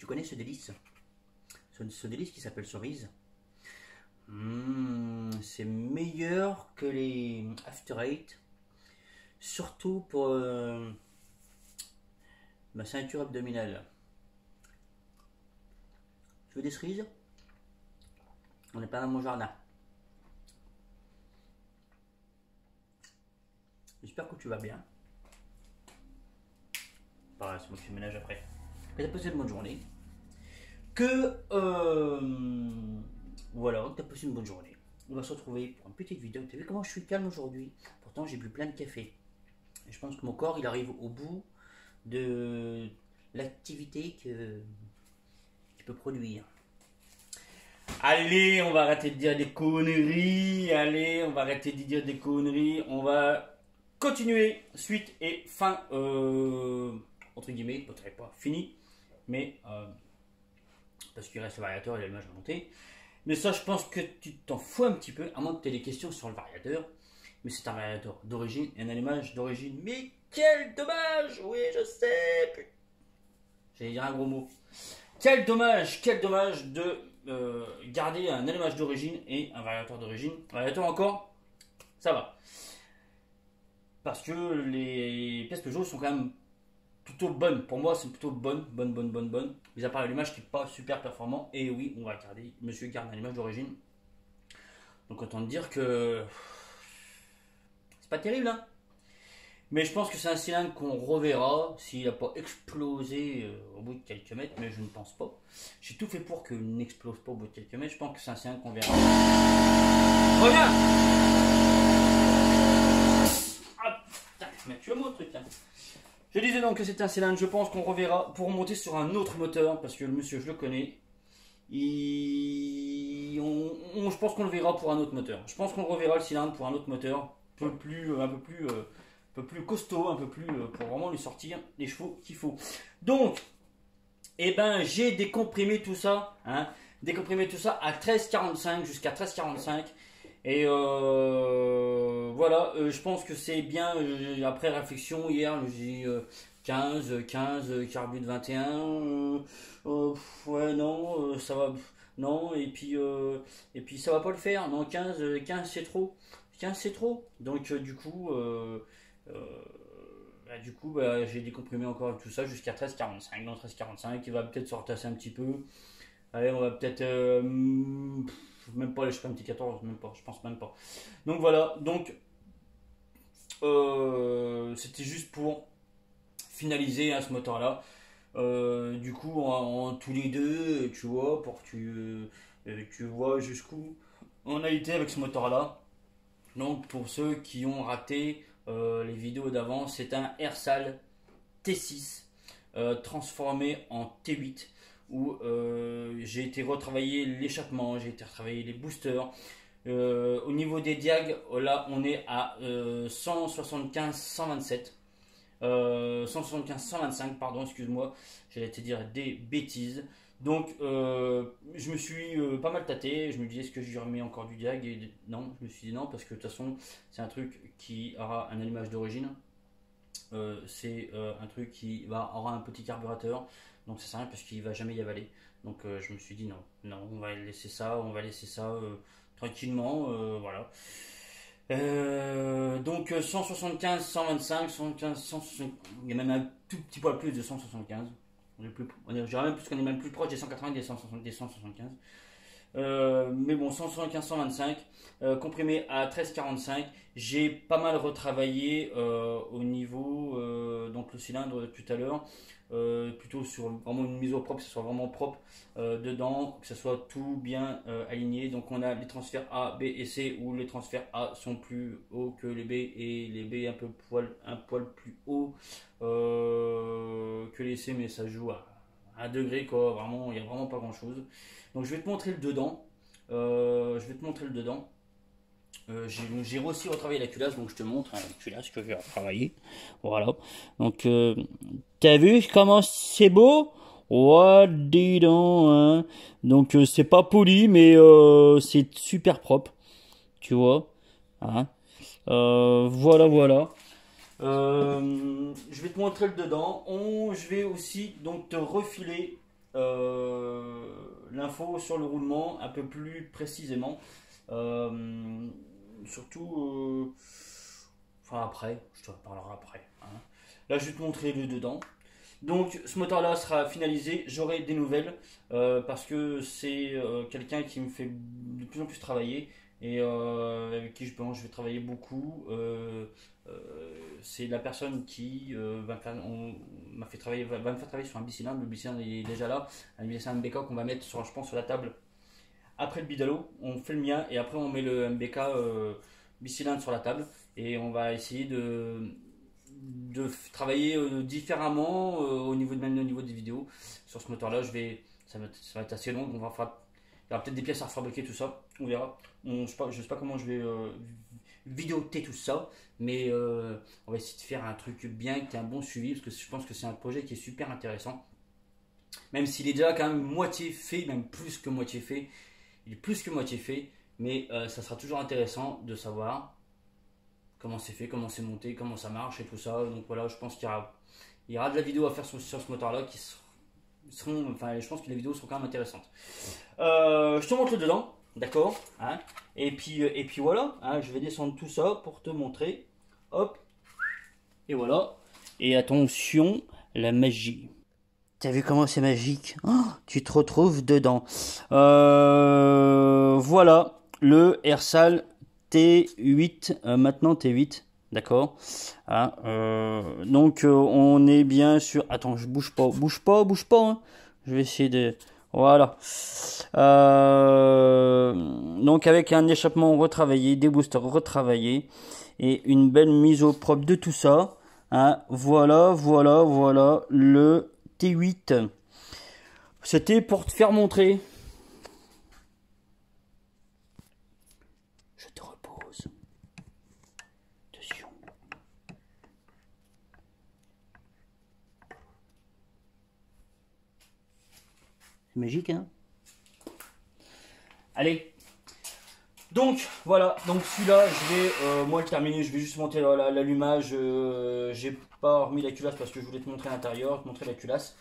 Tu connais ce délice? Ce délice qui s'appelle cerise. C'est meilleur que les After Eight. Surtout pour ma ceinture abdominale. Tu veux des cerises? On n'est pas dans mon jardin. J'espère que tu vas bien. Pareil, c'est moi qui fais le ménage après. Que tu as passé une bonne journée. Que voilà, que tu as passé une bonne journée. On va se retrouver pour une petite vidéo. Tu as vu comment je suis calme aujourd'hui? Pourtant, j'ai bu plein de café. Et je pense que mon corps, il arrive au bout de l'activité qu'il peut produire. Allez, on va arrêter de dire des conneries. Allez, on va arrêter de dire des conneries. On va continuer. Suite et fin. Entre guillemets, peut-être pas fini. Mais parce qu'il reste le variateur et l'allumage à monter. Mais ça, je pense que tu t'en fous un petit peu. À moins que tu aies des questions sur le variateur. Mais c'est un variateur d'origine et un allumage d'origine. Mais quel dommage! Oui, je sais. J'allais dire un gros mot. Quel dommage de garder un allumage d'origine et un variateur d'origine. Variateur encore, ça va. Parce que les pièces Peugeot sont quand même plutôt bonnes. Pour moi, c'est plutôt bonne. Mais à part l'allumage qui n'est pas super performant. Et oui, on va garder. Monsieur garde un allumage d'origine. Donc autant dire que c'est pas terrible, hein. Mais je pense que c'est un cylindre qu'on reverra s'il n'a pas explosé au bout de quelques mètres, mais je ne pense pas. J'ai tout fait pour qu'il n'explose pas au bout de quelques mètres. Je pense que c'est un cylindre qu'on verra. Reviens! Ah putain, mais tu veux mon truc là. Je disais donc que c'est un cylindre, je pense qu'on reverra pour monter sur un autre moteur, parce que le monsieur, je le connais. Je pense qu'on le verra pour un autre moteur. Je pense qu'on reverra le cylindre pour un autre moteur, un peu plus costaud, un peu plus pour vraiment lui sortir les chevaux qu'il faut. Donc, eh ben, j'ai décomprimé tout ça, hein, à 13,45 jusqu'à 13,45. Et voilà, je pense que c'est bien. Après réflexion hier, j'ai 15, carbu de 21. Ouais, non, ça va. Non, et puis ça va pas le faire. Non, 15 c'est trop. 15 c'est trop. Donc j'ai décomprimé encore tout ça jusqu'à 13,45. Dans 13,45, il va peut-être se retasser un petit peu. Allez, on va peut-être même pas aller jusqu'à un petit 14, même pas, je pense même pas. Donc voilà, donc c'était juste pour finaliser ce moteur-là. Du coup, en tous les deux, tu vois, pour que tu vois jusqu'où on a été avec ce moteur-là. Donc pour ceux qui ont raté les vidéos d'avant, c'est un Airsal T6 transformé en T8 où j'ai été retravailler l'échappement, j'ai été retravailler les boosters. Au niveau des diags, là on est à 175-127. 175-125, pardon, excuse-moi, j'allais te dire des bêtises. Donc je me suis pas mal tâté, je me disais est-ce que j'y remets encore du diag et non, je me suis dit non parce que de toute façon c'est un truc qui aura un allumage d'origine, c'est un truc qui aura un petit carburateur, donc ça sert à rien parce qu'il va jamais y avaler. Donc je me suis dit non, on va laisser ça, tranquillement, voilà. Donc 175, 125, 115, 160, il y a même un tout petit poil plus de 175. Je dirais même plus qu'on est même plus proche des 180 des 160, des 175. Mais bon, 175, 125, comprimé à 13,45. J'ai pas mal retravaillé au niveau, donc le cylindre tout à l'heure, plutôt sur vraiment une mise au propre, que ce soit vraiment propre dedans, que ce soit tout bien aligné. Donc on a les transferts A, B et C, où les transferts A sont plus hauts que les B et les B un poil plus haut que les C, mais ça joue à 1 degré quoi, vraiment, il n'y a vraiment pas grand chose. Donc je vais te montrer le dedans. J'ai aussi retravaillé la culasse, donc je te montre la culasse que j'ai retravaillé. Voilà. Donc t'as vu comment c'est beau? Ouais, dis donc, hein. Donc c'est pas poli, mais c'est super propre. Tu vois, hein. Voilà. Je vais te montrer le dedans. Je vais aussi donc te refiler l'info sur le roulement un peu plus précisément. Surtout, enfin après, je te reparlerai après, hein. Là, je vais te montrer le dedans. Donc, ce moteur-là sera finalisé. J'aurai des nouvelles parce que c'est quelqu'un qui me fait de plus en plus travailler et avec qui je pense je vais travailler beaucoup. C'est la personne qui m'a fait travailler, va me faire travailler sur un bicylindre. Le bicylindre il est déjà là. Un bicylindre MBK qu'on va mettre sur, je pense, sur la table après le bidalo. On fait le mien et après on met le MBK bicylindre sur la table et on va essayer de travailler différemment au niveau même au niveau des vidéos sur ce moteur là. Ça va être assez long, il y aura peut-être des pièces à refabriquer, tout ça, on verra. Je sais pas comment je vais vidéoter tout ça, mais on va essayer de faire un truc bien, qui ait un bon suivi, parce que je pense que c'est un projet qui est super intéressant, même s'il est déjà quand même moitié fait, même plus que moitié fait. Il est plus que moitié fait, mais ça sera toujours intéressant de savoir comment c'est fait, comment c'est monté, comment ça marche et tout ça. Donc voilà, je pense qu'il y aura de la vidéo à faire sur ce moteur-là qui seront, enfin, je pense que les vidéos seront quand même intéressantes. Je te montre le dedans, d'accord, hein, et puis voilà, hein, je vais descendre tout ça pour te montrer. Hop, et voilà. Et attention, la magie. T'as vu comment c'est magique? Oh, tu te retrouves dedans. Voilà, le Ersal T8, maintenant T8, d'accord. Hein, donc on est bien sûr. Attends, je bouge pas, hein. Je vais essayer de. Voilà. Donc avec un échappement retravaillé, des boosters retravaillés et une belle mise au propre de tout ça. Hein, voilà le T8. C'était pour te faire montrer. Je te repose. Attention. C'est magique, hein? Allez. Donc voilà, donc celui-là, je vais moi le terminer, je vais juste monter l'allumage. J'ai pas remis la culasse parce que je voulais te montrer l'intérieur, te montrer la culasse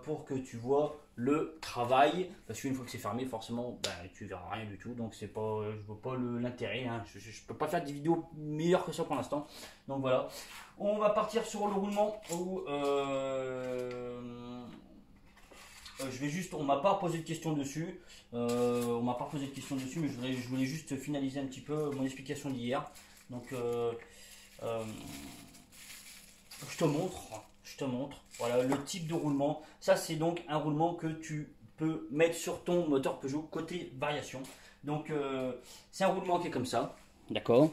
pour que tu vois le travail. Parce qu'une fois que c'est fermé, forcément, ben, tu verras rien du tout. Donc c'est pas, je vois pas l'intérêt. Hein. Je peux pas faire des vidéos meilleures que ça pour l'instant. Donc voilà, on va partir sur le roulement où je vais juste, on m'a pas posé de questions dessus, mais je voulais juste finaliser un petit peu mon explication d'hier. Donc, je te montre, voilà le type de roulement. Ça, c'est donc un roulement que tu peux mettre sur ton moteur Peugeot côté variation. Donc, c'est un roulement qui est comme ça, d'accord.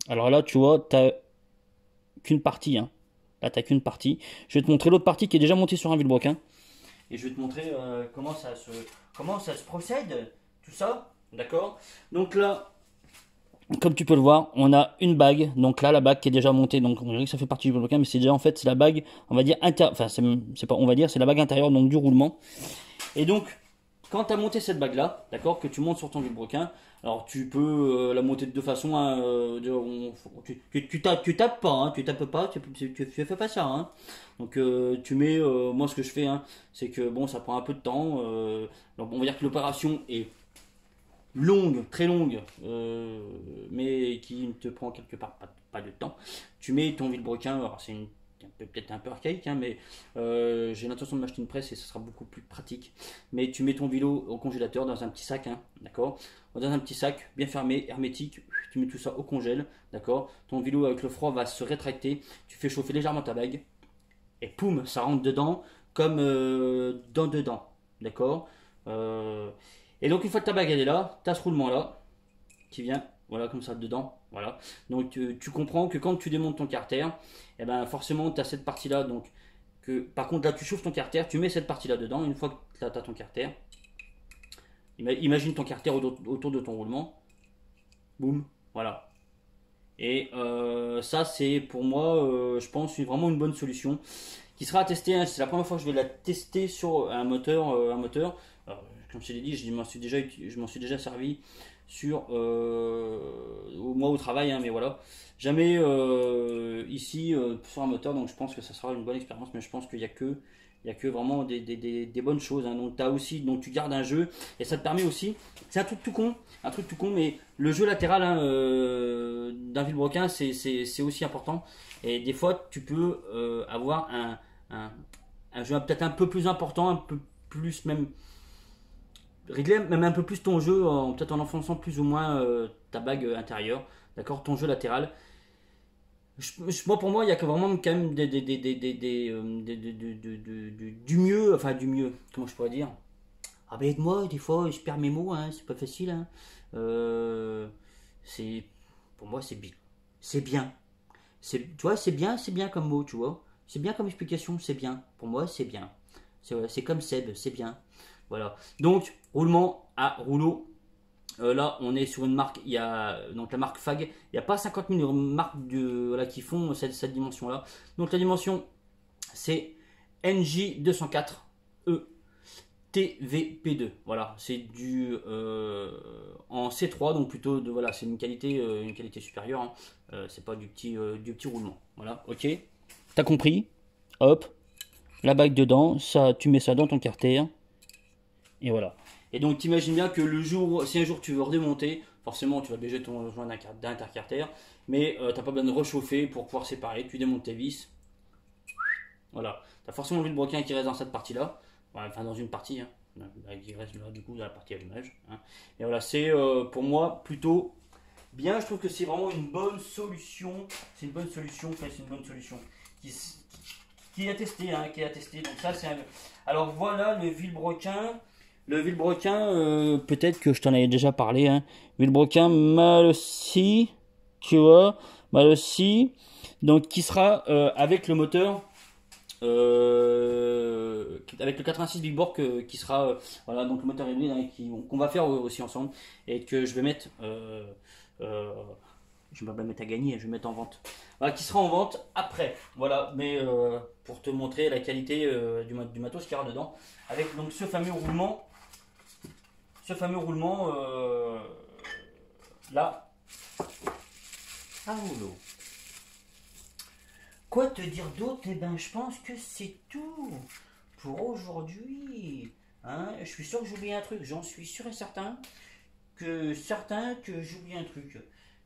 Alors là, tu vois, t'as qu'une partie, hein. Là, t'as qu'une partie. Je vais te montrer l'autre partie qui est déjà montée sur un vilebrequin. Et je vais te montrer comment ça se procède, tout ça, d'accord. Donc là, comme tu peux le voir, on a une bague. Donc là, la bague qui est déjà montée, donc on dirait que ça fait partie du vilebrequin, mais c'est déjà en fait c'est la bague, on va dire enfin c'est pas, on va dire c'est la bague intérieure donc du roulement. Et donc quand tu as monté cette bague là, d'accord, que tu montes sur ton vilebrequin, alors tu peux la monter de deux façons, hein, tu tapes pas, hein, tu fais pas ça, hein. Donc tu mets, moi ce que je fais, hein, c'est que bon ça prend un peu de temps, donc on va dire que l'opération est longue, très longue, mais qui ne te prend quelque part pas de temps. Tu mets ton vilebrequin, alors c'est peut-être un peu archaïque, hein, mais j'ai l'intention de m'acheter une presse et ce sera beaucoup plus pratique. Mais tu mets ton vélo au congélateur dans un petit sac, hein, d'accord, dans un petit sac bien fermé, hermétique, tu mets tout ça au congèle, d'accord. Ton vélo avec le froid va se rétracter, tu fais chauffer légèrement ta bague et poum, ça rentre dedans comme dedans, d'accord. Et donc une fois que ta bague elle est là, tu as ce roulement là qui vient, voilà, comme ça dedans, voilà. Donc tu comprends que quand tu démontes ton carter, et ben forcément tu as cette partie là, donc par contre là tu chauffes ton carter, tu mets cette partie là dedans. Une fois que là tu as ton carter, imagine ton carter autour de ton roulement, boum, voilà. Et ça c'est pour moi, je pense, vraiment une bonne solution qui sera à tester, hein. C'est la première fois que je vais la tester sur un moteur. Alors, comme je l'ai dit, je m'en suis déjà servi sur moi au travail, hein, mais voilà, jamais ici sur un moteur. Donc je pense que ça sera une bonne expérience, mais je pense qu'il n'y a que Il n'y a que vraiment des bonnes choses. Hein. Donc, tu gardes un jeu et ça te permet aussi. C'est un truc tout con, mais le jeu latéral hein, d'un vilebrequin, c'est aussi important. Et des fois, tu peux avoir un jeu peut-être un peu plus important, un peu plus même régler même un peu plus ton jeu, peut-être en enfonçant plus ou moins ta bague intérieure, d'accord, ton jeu latéral. Pour moi, il y a que vraiment quand même du mieux, enfin du mieux, comment je pourrais dire. Ah ben aide-moi, des fois je perds mes mots, hein, c'est pas facile. Hein. C'est, pour moi c'est bien, c'est bien. Tu vois, c'est bien comme mot, tu vois. C'est bien comme explication, c'est bien. Pour moi, c'est bien. C'est comme Seb, c'est bien. Voilà. Donc, roulement à rouleau. Là, on est sur une marque, il y a donc la marque FAG. Il n'y a pas 50 000 marques voilà, qui font cette dimension-là. Donc, la dimension, c'est NJ204E TVP2. Voilà, c'est du en C3, donc plutôt voilà, c'est une qualité supérieure. Hein. C'est pas du petit roulement. Voilà, ok. T'as compris? Hop, la bague dedans, ça, tu mets ça dans ton carter. Et voilà. Et donc t'imagines bien que si un jour tu veux redémonter, forcément tu vas bouger ton joint d'intercarter, mais t'as pas besoin de réchauffer pour pouvoir séparer, tu démontes tes vis. Voilà. T'as forcément le broquin qui reste dans cette partie-là, enfin dans une partie, hein, qui reste là du coup dans la partie allumage. Hein. Et voilà, c'est pour moi plutôt bien, je trouve que c'est vraiment une bonne solution. C'est une bonne solution, c'est une bonne solution qui est attestée, hein, qui est attestée. Donc ça c'est alors voilà le vilebrequin. Le vilebrequin, peut-être que je t'en avais déjà parlé. Hein. Vilebrequin mal aussi, tu vois, mal aussi. Donc qui sera avec le moteur, avec le 86 Big Bore qui sera, voilà, donc le moteur hybride hein, qu'on va faire aussi ensemble et que je vais mettre, je vais pas mettre à gagner, je vais mettre en vente. Voilà, qui sera en vente après. Voilà, mais pour te montrer la qualité du matos qu'il y aura dedans, avec donc ce fameux roulement. Là à rouleau. Quoi te dire d'autre? Eh ben, je pense que c'est tout pour aujourd'hui. Hein, je suis sûr que j'oublie un truc, j'en suis sûr et certain que j'oublie un truc.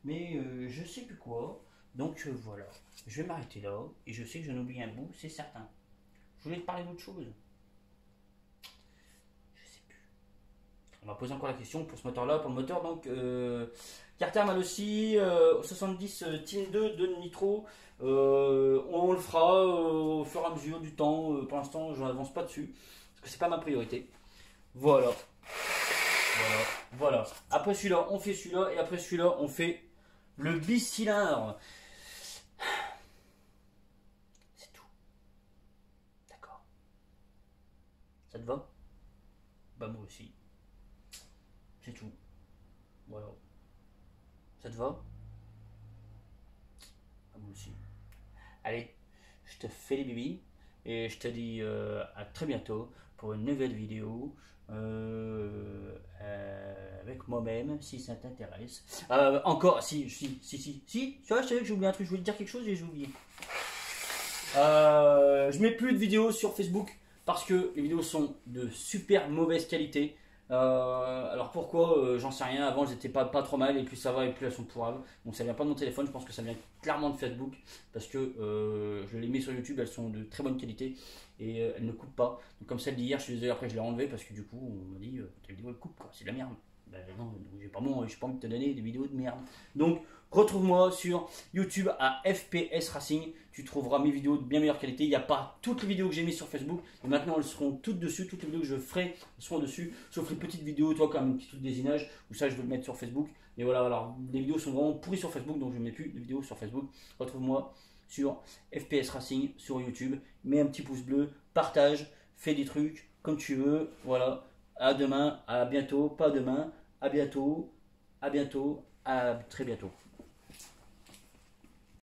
Mais je sais plus quoi. Donc voilà, je vais m'arrêter là et je sais que j'en oublie un bout, c'est certain. Je voulais te parler d'autre chose. On m'a posé encore la question pour ce moteur-là, pour le moteur donc Carter mal aussi 70 Team 2 de nitro. On le fera au fur et à mesure du temps. Pour l'instant, je n'avance pas dessus parce que c'est pas ma priorité. Voilà. Voilà. Après celui-là, on fait celui-là et après celui-là, on fait le bicylindre. C'est tout. D'accord. Ça te va? Bah moi aussi. C'est tout. Voilà. Ça te va? Ah, moi aussi. Allez, je te fais les bibis et je te dis à très bientôt pour une nouvelle vidéo avec moi-même si ça t'intéresse. Encore, si, tu vois, je savais que j'ai oublié un truc, je voulais te dire quelque chose et j'ai oublié. Je mets plus de vidéos sur Facebook parce que les vidéos sont de super mauvaise qualité. Alors pourquoi j'en sais rien. Avant elles étaient pas trop mal et plus ça va et plus elles sont pourrables. Donc ça vient pas de mon téléphone, je pense que ça vient clairement de Facebook parce que je les mets sur YouTube, elles sont de très bonne qualité et elles ne coupent pas. Donc comme celle d'hier, je suis désolé, après je l'ai enlevée parce que du coup on m'a dit ta vidéo elle coupe quoi, c'est de la merde. Ben non, j'ai pas envie de te donner des vidéos de merde. Donc retrouve-moi sur YouTube à FPS Racing. Tu trouveras mes vidéos de bien meilleure qualité. Il n'y a pas toutes les vidéos que j'ai mises sur Facebook. Et maintenant, elles seront toutes dessus. Toutes les vidéos que je ferai seront dessus. Sauf les petites vidéos, toi, comme un petit truc de désignage. Ou ça, je veux le mettre sur Facebook. Et voilà, alors les vidéos sont vraiment pourries sur Facebook. Donc, je ne mets plus de vidéos sur Facebook. Retrouve-moi sur FPS Racing sur YouTube. Mets un petit pouce bleu. Partage. Fais des trucs comme tu veux. Voilà. À demain. À bientôt. Pas demain. À bientôt. À bientôt. À très bientôt.